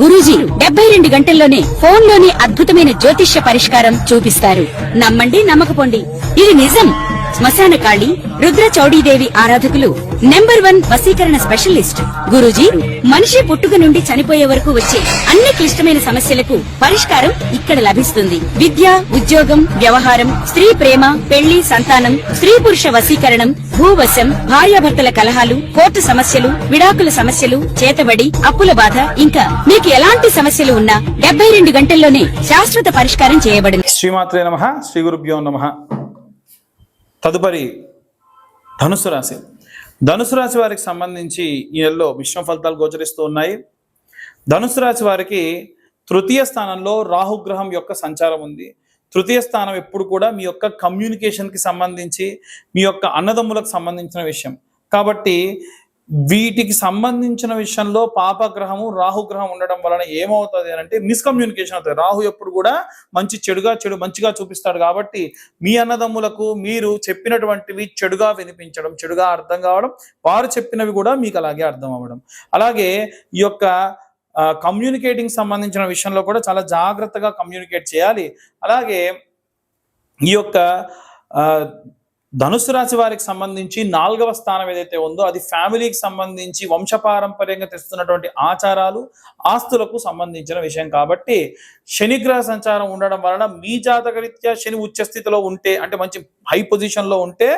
గురూజీ 72 గంటల్లోనే ఫోన్ లోని అద్భుతమైన జ్యోతిష్య పరిష్కారం చూపిస్తారు. నమ్మండి నమ్మకపోండి, ఇది నిజం. శ్మశాన కాళి రుద్ర చౌడీదేవి ఆరాధకులు నంబర్ 1 వశీకరణ స్పెషలిస్ట్. గురూజీ మనిషి పుట్టుక నుండి చనిపోయే వరకు వచ్చే అన్ని క్లిష్టమైన సమస్యలకు పరిష్కారం ఇక్కడ లభిస్తుంది. విద్య, ఉద్యోగం, వ్యవహారం, స్త్రీ ప్రేమ, పెళ్లి, సంతానం, స్త్రీ పురుష వశీకరణం, భూవశం, భార్యాభర్తల కలహాలు, కోర్టు సమస్యలు, విడాకుల సమస్యలు, చేతబడి, అప్పుల బాధ, ఇంకా మీకు ఎలాంటి సమస్యలు ఉన్నా 72 గంటల్లోనే శాశ్వత పరిష్కారం చేయబడింది. శ్రీమాత్రే నమః. శ్రీ గురుభ్యో నమః. తదుపరి ధనుసు రాశి. ధనుసు రాశి వారికి సంబంధించి ఈ నెలలో మిశ్రమ ఫలితాలు గోచరిస్తూ ఉన్నాయి. ధనుసు రాశి వారికి తృతీయ స్థానంలో రాహుగ్రహం యొక్క సంచారం ఉంది. తృతీయ స్థానం ఎప్పుడు కూడా మీ యొక్క కమ్యూనికేషన్కి సంబంధించి, మీ యొక్క అన్నదమ్ములకు సంబంధించిన విషయం కాబట్టి వీటికి సంబంధించిన విషయంలో పాపగ్రహము రాహుగ్రహం ఉండడం వలన ఏమవుతుంది అంటే మిస్కమ్యూనికేషన్ అవుతుంది. రాహు ఎప్పుడు కూడా మంచిగా చూపిస్తాడు కాబట్టి మీ అన్నదమ్ములకు మీరు చెప్పినటువంటివి చెడుగా వినిపించడం, చెడుగా అర్థం కావడం, వారు చెప్పినవి కూడా మీకు అలాగే అర్థం అవ్వడం. అలాగే ఈ యొక్క కమ్యూనికేటింగ్ సంబంధించిన విషయంలో కూడా చాలా జాగ్రత్తగా కమ్యూనికేట్ చేయాలి. అలాగే ఈ యొక్క ధనుసు రాశి వారికి సంబంధించి 4వ స్థానం ఏదైతే ఉందో అది ఫ్యామిలీకి సంబంధించి వంశపారంపర్యంగా తెస్తున్నటువంటి ఆచారాలు, ఆస్తులకు సంబంధించిన విషయం కాబట్టి శనిగ్రహ సంచారం ఉండడం వలన మీ జాతకరీత్యా శని ఉచ్చస్థితిలో ఉంటే, అంటే మంచి హై పొజిషన్లో ఉంటే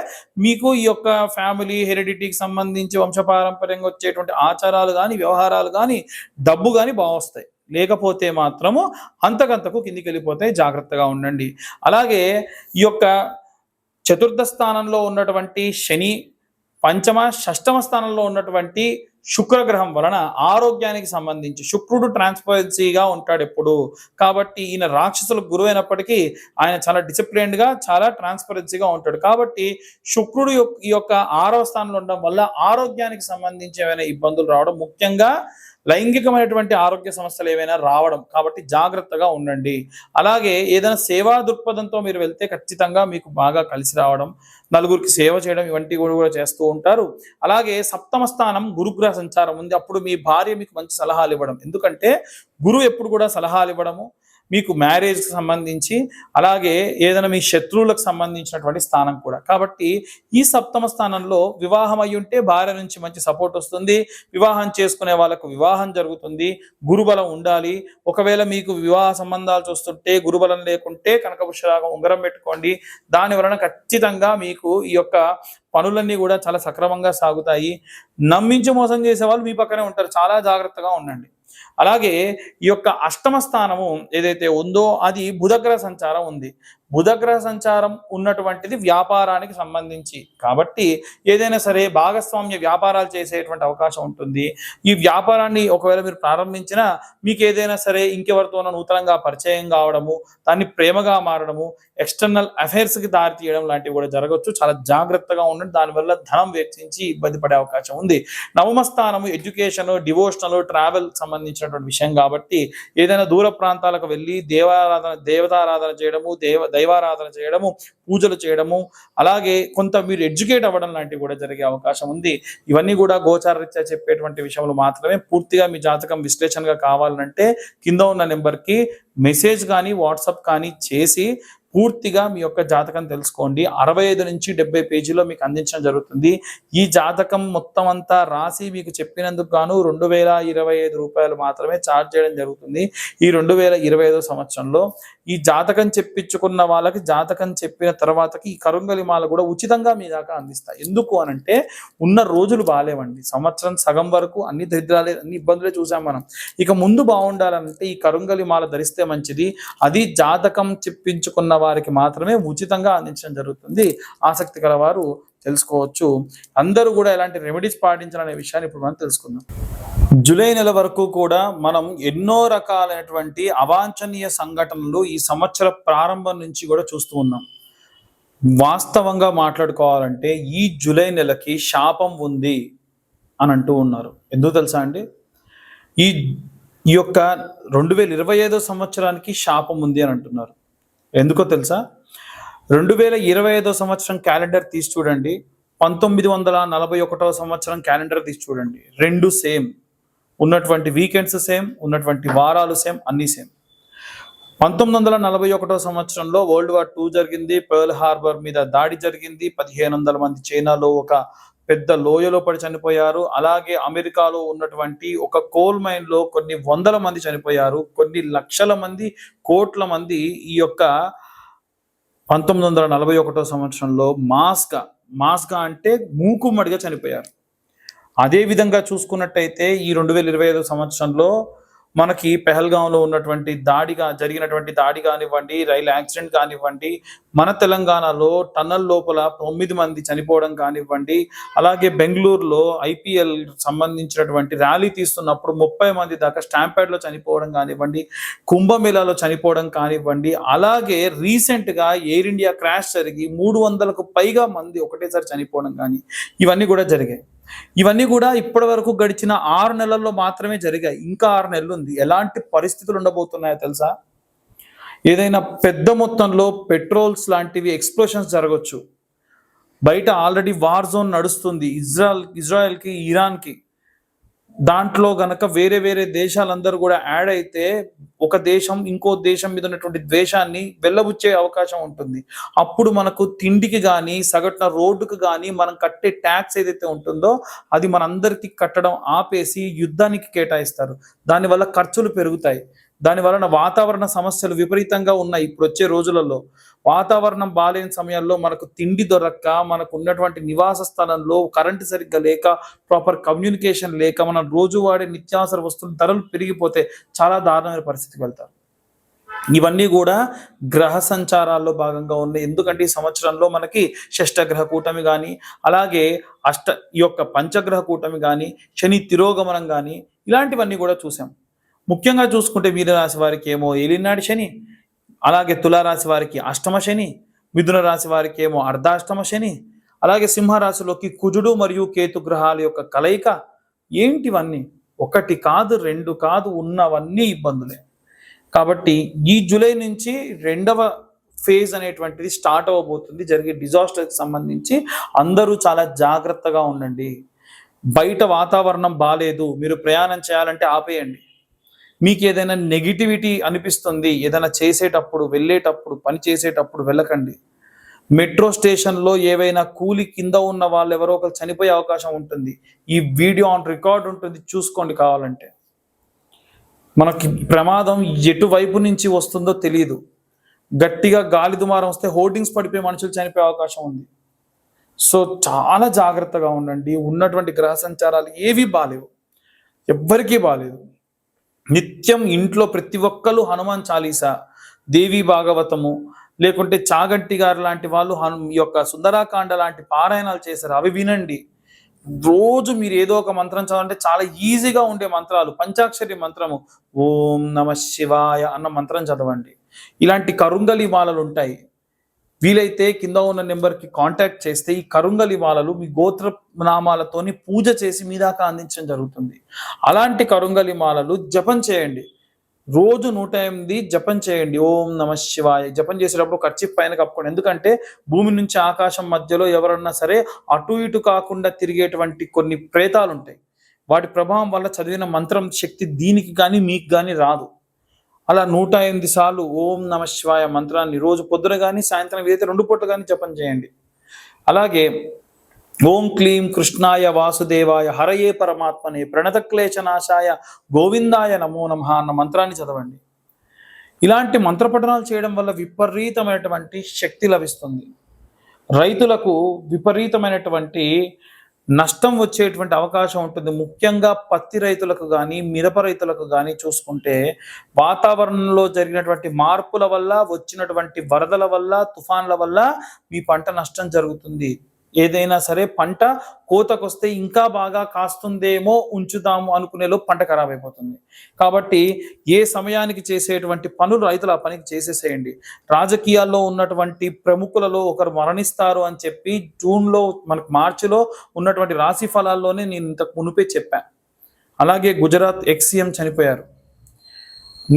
మీకు ఈ యొక్క ఫ్యామిలీ హెరిడిటీకి సంబంధించి వంశపారంపర్యంగా వచ్చేటువంటి ఆచారాలు కానీ, వ్యవహారాలు కానీ, డబ్బు కానీ బాగా వస్తాయి. లేకపోతే మాత్రము అంతకంతకు కిందికి వెళ్ళిపోతాయి. జాగ్రత్తగా ఉండండి. అలాగే ఈ యొక్క చతుర్థ స్థానంలో ఉన్నటువంటి శని, పంచమ, షష్టమ స్థానంలో ఉన్నటువంటి శుక్రగ్రహం వలన ఆరోగ్యానికి సంబంధించి శుక్రుడు ట్రాన్స్పరెన్సీగా ఉంటాడు ఎప్పుడు. కాబట్టి ఈయన రాక్షసులకు గురువు అయినప్పటికీ ఆయన చాలా డిసిప్లిన్డ్గా, చాలా ట్రాన్స్పరెన్సీగా ఉంటాడు. కాబట్టి శుక్రుడు ఈ యొక్క 6వ స్థానంలో ఉండడం వల్ల ఆరోగ్యానికి సంబంధించి ఏమైనా ఇబ్బందులు రావడం, ముఖ్యంగా లైంగికమైనటువంటి ఆరోగ్య సమస్యలు ఏవైనా రావడం, కాబట్టి జాగ్రత్తగా ఉండండి. అలాగే ఏదైనా సేవా దృక్పథంతో మీరు వెళ్తే ఖచ్చితంగా మీకు బాగా కలిసి రావడం, నలుగురికి సేవ చేయడం, ఇవంటి కూడా చేస్తూ ఉంటారు. అలాగే 7వ స్థానం గురుగ్రహ సంచారం ఉంది. అప్పుడు మీ భార్య మీకు మంచి సలహాలు ఇవ్వడం, ఎందుకంటే గురువు ఎప్పుడు కూడా సలహాలు ఇవ్వడము మీకు మ్యారేజ్కి సంబంధించి, అలాగే ఏదైనా మీ శత్రువులకు సంబంధించినటువంటి స్థానం కూడా. కాబట్టి ఈ 7వ స్థానంలో వివాహం అయి ఉంటే భార్య నుంచి మంచి సపోర్ట్ వస్తుంది. వివాహం చేసుకునే వాళ్ళకు వివాహం జరుగుతుంది. గురుబలం ఉండాలి. ఒకవేళ మీకు వివాహ సంబంధాలు చూస్తుంటే గురుబలం లేకుంటే కనకపుష్యరాగం ఉంగరం పెట్టుకోండి. దాని వలన ఖచ్చితంగా మీకు ఈ యొక్క పనులన్నీ కూడా చాలా సక్రమంగా సాగుతాయి. నమ్మించి మోసం చేసే వాళ్ళు మీ పక్కనే ఉంటారు. చాలా జాగ్రత్తగా ఉండండి. అలాగే ఈ యొక్క 8వ స్థానము ఏదైతే ఉందో అది బుధగ్రహ సంచారం ఉంది. బుధగ్రహ సంచారం ఉన్నటువంటిది వ్యాపారానికి సంబంధించి కాబట్టి ఏదైనా సరే భాగస్వామ్య వ్యాపారాలు చేసేటువంటి అవకాశం ఉంటుంది. ఈ వ్యాపారాన్ని ఒకవేళ మీరు ప్రారంభించినా మీకు ఏదైనా సరే ఇంకెవరితోనో నూతనంగా పరిచయం కావడము, దాన్ని ప్రేమగా మారడము, ఎక్స్టర్నల్ అఫైర్స్కి దారి తీయడం లాంటివి కూడా జరగవచ్చు. చాలా జాగ్రత్తగా ఉండండి. దానివల్ల ధనం వెచ్చించి ఇబ్బంది పడే అవకాశం ఉంది. 9వ స్థానము ఎడ్యుకేషన్, డివోషనల్, ట్రావెల్ సంబంధించినటువంటి విషయం కాబట్టి ఏదైనా దూర ప్రాంతాలకు వెళ్ళి దేవతారాధన చేయడము, దైవారాధన చేయడము, పూజలు చేయడము, అలాగే కొంత మీరు ఎడ్యుకేట్ అవ్వడం లాంటివి కూడా జరిగే అవకాశం ఉంది. ఇవన్నీ కూడా గోచారరీత్యా చెప్పేటువంటి విషయంలో మాత్రమే. పూర్తిగా మీ జాతకం విశ్లేషణగా కావాలంటే కింద ఉన్న నెంబర్కి మెసేజ్ కానీ, వాట్సాప్ కానీ చేసి పూర్తిగా మీ యొక్క జాతకం తెలుసుకోండి. 65 నుంచి 70 పేజీలో మీకు అందించడం జరుగుతుంది. ఈ జాతకం మొత్తం అంతా రాసి మీకు చెప్పినందుకు గాను 2025 రూపాయలు మాత్రమే ఛార్జ్ చేయడం జరుగుతుంది. ఈ 2025 సంవత్సరంలో ఈ జాతకం చెప్పించుకున్న వాళ్ళకి జాతకం చెప్పిన తర్వాతకి ఈ కరుంగలి మాల కూడా ఉచితంగా మీ దాకా అందిస్తాయి. ఎందుకు అనంటే ఉన్న రోజులు బాగాలేవండి. సంవత్సరం సగం వరకు అన్ని దరిద్రాలే, అన్ని ఇబ్బందులే చూసాం మనం. ఇక ముందు బాగుండాలంటే ఈ కరుంగలి మాల ధరిస్తే మంచిది. అది జాతకం చెప్పించుకున్న వారికి మాత్రమే ఉచితంగా అందించడం జరుగుతుంది. ఆసక్తి గల వారు తెలుసుకోవచ్చు. అందరూ కూడా ఎలాంటి రెమెడీస్ పాటించాలనే విషయాన్ని ఇప్పుడు మనం తెలుసుకుందాం. జూలై నెల వరకు కూడా మనం ఎన్నో రకాలైనటువంటి అవాంఛనీయ సంఘటనలు ఈ సంవత్సర ప్రారంభం నుంచి కూడా చూస్తూ ఉన్నాం. వాస్తవంగా మాట్లాడుకోవాలంటే ఈ జూలై నెలకి శాపం ఉంది అని అంటూ ఉన్నారు. ఎందుకు తెలుసా అండి? ఈ యొక్క 2025 సంవత్సరానికి శాపం ఉంది అని అంటున్నారు. ఎందుకో తెలుసా? 2025 సంవత్సరం క్యాలెండర్ తీసి చూడండి, 1941 సంవత్సరం క్యాలెండర్ తీసి చూడండి, రెండు సేమ్. ఉన్నటువంటి వీకెండ్స్ సేమ్, ఉన్నటువంటి వారాలు సేమ్, అన్నీ సేమ్. 1941 సంవత్సరంలో వరల్డ్ వార్ 2 జరిగింది. పర్ల్ హార్బర్ మీద దాడి జరిగింది. 1500 మంది చైనాలో ఒక పెద్ద లోయలో పడి చనిపోయారు. అలాగే అమెరికాలో ఉన్నటువంటి ఒక కోల్ మైన్ లో కొన్ని వందల మంది చనిపోయారు. కొన్ని లక్షల మంది, కోట్ల మంది ఈ యొక్క 1941 సంవత్సరంలో మాస్గా అంటే మూకుమ్మడిగా చనిపోయారు. అదే విధంగా చూసుకున్నట్టయితే ఈ 2025 సంవత్సరంలో మనకి పెహల్గాంలో ఉన్నటువంటి జరిగినటువంటి దాడి కానివ్వండి, రైలు యాక్సిడెంట్ కానివ్వండి, మన తెలంగాణలో టన్నల్ లోపల 9 మంది చనిపోవడం కానివ్వండి, అలాగే బెంగళూరులో IPL సంబంధించినటువంటి ర్యాలీ తీస్తున్నప్పుడు 30 మంది దాకా స్టాంపేడ్లో చనిపోవడం కానివ్వండి, కుంభమేళాలో చనిపోవడం కానివ్వండి, అలాగే రీసెంట్గా ఎయిర్ ఇండియా క్రాష్ జరిగి 300కు పైగా మంది ఒకటేసారి చనిపోవడం కానీ ఇవన్నీ కూడా జరిగాయి. ఇవన్నీ కూడా ఇప్పటి వరకు గడిచిన 6 నెలల్లో మాత్రమే జరిగాయి. ఇంకా 6 నెలలు ఉంది. ఎలాంటి పరిస్థితులు ఉండబోతున్నాయో తెలుసా? ఏదైనా పెద్ద మొత్తంలో పెట్రోల్స్ లాంటివి ఎక్స్ప్లోషన్స్ జరగవచ్చు. బయట ఆల్రెడీ వార్ జోన్ నడుస్తుంది ఇజ్రాయెల్కి, ఇరాన్కి. దాంట్లో గనక వేరే వేరే దేశాలందరూ కూడా యాడ్ అయితే ఒక దేశం ఇంకో దేశం మీద ఉన్నటువంటి ద్వేషాన్ని వెళ్ళబుచ్చే అవకాశం ఉంటుంది. అప్పుడు మనకు తిండికి కానీ, సగటున రోడ్డుకు కానీ మనం కట్టే ట్యాక్స్ ఏదైతే ఉంటుందో అది మనందరికీ కట్టడం ఆపేసి యుద్ధానికి కేటాయిస్తారు. దానివల్ల ఖర్చులు పెరుగుతాయి. దాని వలన వాతావరణ సమస్యలు విపరీతంగా ఉన్నాయి. ఇప్పుడు వచ్చే రోజులలో వాతావరణం బాలేని సమయాల్లో మనకు తిండి దొరక్క, మనకు ఉన్నటువంటి నివాస స్థలంలో కరెంటు సరిగ్గా లేక, ప్రాపర్ కమ్యూనికేషన్ లేక, మనం రోజు వాడే నిత్యావసర వస్తువుల ధరలు పెరిగిపోతే చాలా దారుణమైన పరిస్థితికి వెళ్తారు. ఇవన్నీ కూడా గ్రహ సంచారాల్లో భాగంగా ఉన్నాయి. ఎందుకంటే ఈ సంవత్సరంలో మనకి షష్టగ్రహ కూటమి కానీ, అలాగే ఈ యొక్క పంచగ్రహ కూటమి కానీ, శని తిరోగమనం కానీ ఇలాంటివన్నీ కూడా చూసాం. ముఖ్యంగా చూసుకుంటే మీనరాశి వారికి ఏమో ఏలినాటి శని, అలాగే తులారాశి వారికి అష్టమ శని, మిథున రాశి వారికి ఏమో అర్ధాష్టమ శని, అలాగే సింహరాశిలోకి కుజుడు మరియు కేతు గ్రహాల యొక్క కలయిక. ఏంటివన్నీ? 1 కాదు 2 కాదు, ఉన్నవన్నీ ఇబ్బందులే. కాబట్టి ఈ జూలై నుంచి 2వ ఫేజ్ అనేటువంటిది స్టార్ట్ అవ్వబోతుంది. జరిగే డిజాస్టర్కి సంబంధించి అందరూ చాలా జాగ్రత్తగా ఉండండి. బయట వాతావరణం బాలేదు, మీరు ప్రయాణం చేయాలంటే ఆపేయండి. మీకు ఏదైనా నెగిటివిటీ అనిపిస్తుంది, ఏదైనా చేసేటప్పుడు, వెళ్ళేటప్పుడు, పని చేసేటప్పుడు వెళ్ళకండి. మెట్రో స్టేషన్లో ఏవైనా కూలి కింద ఉన్న వాళ్ళు ఎవరో ఒకరు చనిపోయే అవకాశం ఉంటుంది. ఈ వీడియో ఆన్ రికార్డ్ ఉంటుంది, చూసుకోండి కావాలంటే. మనకి ప్రమాదం ఎటువైపు నుంచి వస్తుందో తెలియదు. గట్టిగా గాలి దుమారం వస్తే హోర్డింగ్స్ పడిపోయి మనుషులు చనిపోయే అవకాశం ఉంది. సో చాలా జాగ్రత్తగా ఉండండి. ఉన్నటువంటి గ్రహ సంచారాలు ఏవి బాలేవు, ఎవ్వరికీ బాలేదు. నిత్యం ఇంట్లో ప్రతి ఒక్కరు హనుమాన్ చాలీసా, దేవి భాగవతము, లేకుంటే చాగంటి గారు లాంటి వాళ్ళు ఈ యొక్క సుందరాకాండ లాంటి పారాయణాలు చేశారు, అవి వినండి. రోజు మీరు ఏదో ఒక మంత్రం చదవాలంటే చాలా ఈజీగా ఉండే మంత్రాలు, పంచాక్షరి మంత్రము ఓం నమ శివాయ అన్న మంత్రం చదవండి. ఇలాంటి కరుంగలి మాలలు ఉంటాయి. వీలైతే కింద ఉన్న నెంబర్కి కాంటాక్ట్ చేస్తే ఈ కరుంగలి మాలలు మీ గోత్ర నామాలతోని పూజ చేసి మీ దాకా అందించడం జరుగుతుంది. అలాంటి కరుంగలి మాలలు జపం చేయండి. రోజు 108 జపం చేయండి. ఓం నమ శివాయ జపం చేసేటప్పుడు కర్చీఫ్ పైన కప్పుకోండి. ఎందుకంటే భూమి నుంచి ఆకాశం మధ్యలో ఎవరన్నా సరే అటు ఇటు కాకుండా తిరిగేటువంటి కొన్ని ప్రేతాలు ఉంటాయి. వాటి ప్రభావం వల్ల చదివిన మంత్రం శక్తి దీనికి కానీ మీకు కానీ రాదు. అలా 108 సార్లు ఓం నమ శివాయ మంత్రాన్ని రోజు పొద్దున కానీ సాయంత్రం ఏదైతే 2 పూటలు కానీ జపం చేయండి. అలాగే ఓం క్లీం కృష్ణాయ వాసుదేవాయ హరయే పరమాత్మనే ప్రణతక్లేశనాశాయ గోవిందాయ నమో నమః అన్న మంత్రాన్ని చదవండి. ఇలాంటి మంత్రపఠనాలు చేయడం వల్ల విపరీతమైనటువంటి శక్తి లభిస్తుంది. రైతులకు విపరీతమైనటువంటి నష్టం వచ్చేటువంటి అవకాశం ఉంటుంది. ముఖ్యంగా పత్తి రైతులకు కానీ, మిరప రైతులకు కానీ చూసుకుంటే వాతావరణంలో జరిగినటువంటి మార్పుల వల్ల, వచ్చినటువంటి వరదల వల్ల, తుఫాన్ల వల్ల మీ పంట నష్టం జరుగుతుంది. ఏదైనా సరే పంట కోతకొస్తే ఇంకా బాగా కాస్తుందేమో ఉంచుదాము అనుకునేలో పంట ఖరాబ్ అయిపోతుంది. కాబట్టి ఏ సమయానికి చేసేటువంటి పనులు రైతులు ఆ పనికి చేసేసేయండి. రాజకీయాల్లో ఉన్నటువంటి ప్రముఖులలో ఒకరు మరణిస్తారు అని చెప్పి జూన్లో మనకు మార్చిలో ఉన్నటువంటి రాశి ఫలాల్లోనే నేను ఇంతకు మునిపే చెప్పాను. అలాగే గుజరాత్ ఎక్స్-సీఎం చనిపోయారు.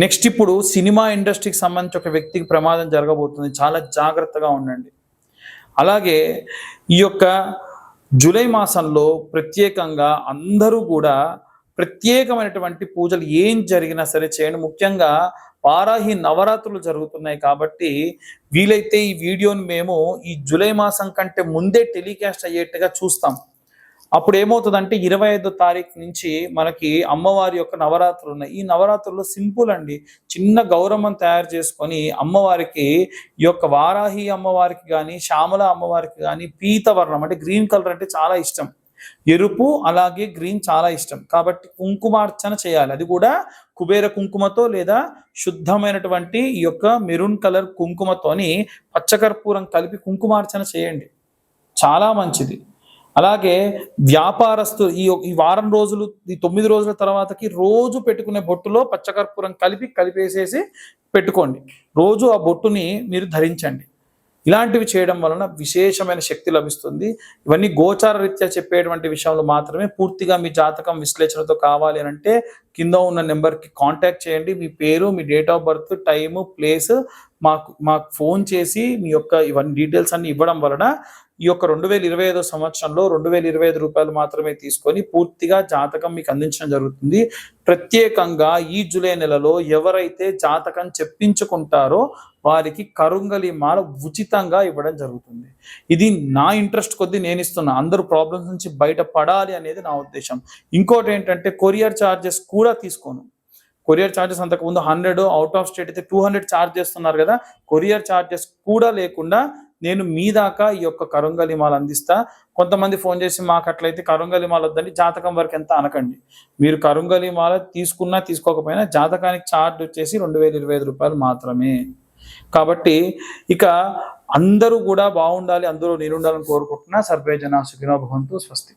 నెక్స్ట్ ఇప్పుడు సినిమా ఇండస్ట్రీకి సంబంధించి ఒక వ్యక్తికి ప్రమాదం జరగబోతుంది. చాలా జాగ్రత్తగా ఉండండి. అలాగే ఈ యొక్క జూలై మాసంలో ప్రత్యేకంగా అందరూ కూడా ప్రత్యేకమైనటువంటి పూజలు ఏం జరిగినా సరే చేయండి. ముఖ్యంగా వారాహి నవరాత్రులు జరుగుతున్నాయి కాబట్టి వీలైతే ఈ వీడియోని మేము ఈ జూలై మాసం కంటే ముందే టెలికాస్ట్ అయ్యేట్టుగా చూస్తాం. అప్పుడు ఏమవుతుందంటే 25వ తారీఖు నుంచి మనకి అమ్మవారి యొక్క నవరాత్రులు ఉన్నాయి. ఈ నవరాత్రుల్లో సింపుల్ అండి, చిన్న గౌరమ్మం తయారు చేసుకొని అమ్మవారికి, ఈ యొక్క వారాహి అమ్మవారికి కానీ శ్యామల అమ్మవారికి కానీ పీతవర్ణం అంటే గ్రీన్ కలర్ అంటే చాలా ఇష్టం, ఎరుపు అలాగే గ్రీన్ చాలా ఇష్టం కాబట్టి కుంకుమార్చన చేయాలి. అది కూడా కుబేర కుంకుమతో లేదా శుద్ధమైనటువంటి ఈ యొక్క మెరూన్ కలర్ కుంకుమతోని పచ్చకర్పూరం కలిపి కుంకుమార్చన చేయండి, చాలా మంచిది. అలాగే వ్యాపారస్తు ఈ వారం రోజులు, ఈ 9 రోజుల తర్వాతకి రోజు పెట్టుకునే బొట్టులో పచ్చకర్పూరం కలిపేసేసి పెట్టుకోండి. రోజు ఆ బొట్టుని మీరు ధరించండి. ఇలాంటివి చేయడం వలన విశేషమైన శక్తి లభిస్తుంది. ఇవన్నీ గోచార రీత్యా చెప్పేటువంటి విషయంలో మాత్రమే. పూర్తిగా మీ జాతకం విశ్లేషణతో కావాలి అని అంటే కింద ఉన్న నెంబర్కి కాంటాక్ట్ చేయండి. మీ పేరు, మీ date of birth, time, place మాకు ఫోన్ చేసి మీ యొక్క ఇవన్నీ డీటెయిల్స్ అన్ని ఇవ్వడం వలన ఈ యొక్క 2025 సంవత్సరంలో 2025 రూపాయలు మాత్రమే తీసుకొని పూర్తిగా జాతకం మీకు అందించడం జరుగుతుంది. ప్రత్యేకంగా ఈ జూలై నెలలో ఎవరైతే జాతకం చెప్పించుకుంటారో వారికి కరుంగలి మాల ఉచితంగా ఇవ్వడం జరుగుతుంది. ఇది నా ఇంట్రెస్ట్ కొద్దీ నేను ఇస్తున్నా, అందరూ ప్రాబ్లమ్స్ నుంచి బయటపడాలి అనేది నా ఉద్దేశం. ఇంకోటి ఏంటంటే కొరియర్ ఛార్జెస్ కూడా తీసుకోను. కొరియర్ ఛార్జెస్ అంతకుముందు 100, అవుట్ ఆఫ్ స్టేట్ అయితే 200 ఛార్జ్ చేస్తున్నారు కదా, కొరియర్ ఛార్జెస్ కూడా లేకుండా నేను మీ దాకా ఈ యొక్క కరుంగలి మాల అందిస్తా. కొంతమంది ఫోన్ చేసి మాకు అట్లయితే కరుంగలి మాల వద్దండి, జాతకం వరకు ఎంత అనకండి. మీరు కరుంగలి మాల తీసుకున్నా తీసుకోకపోయినా జాతకానికి ఛార్జ్ వచ్చేసి 2025 రూపాయలు మాత్రమే. కాబట్టి ఇక అందరూ కూడా బాగుండాలి, అందరూ నేను ఉండాలని కోరుకుంటున్నా. సర్వే జనా సుఖినో భవంతు. స్వస్తి.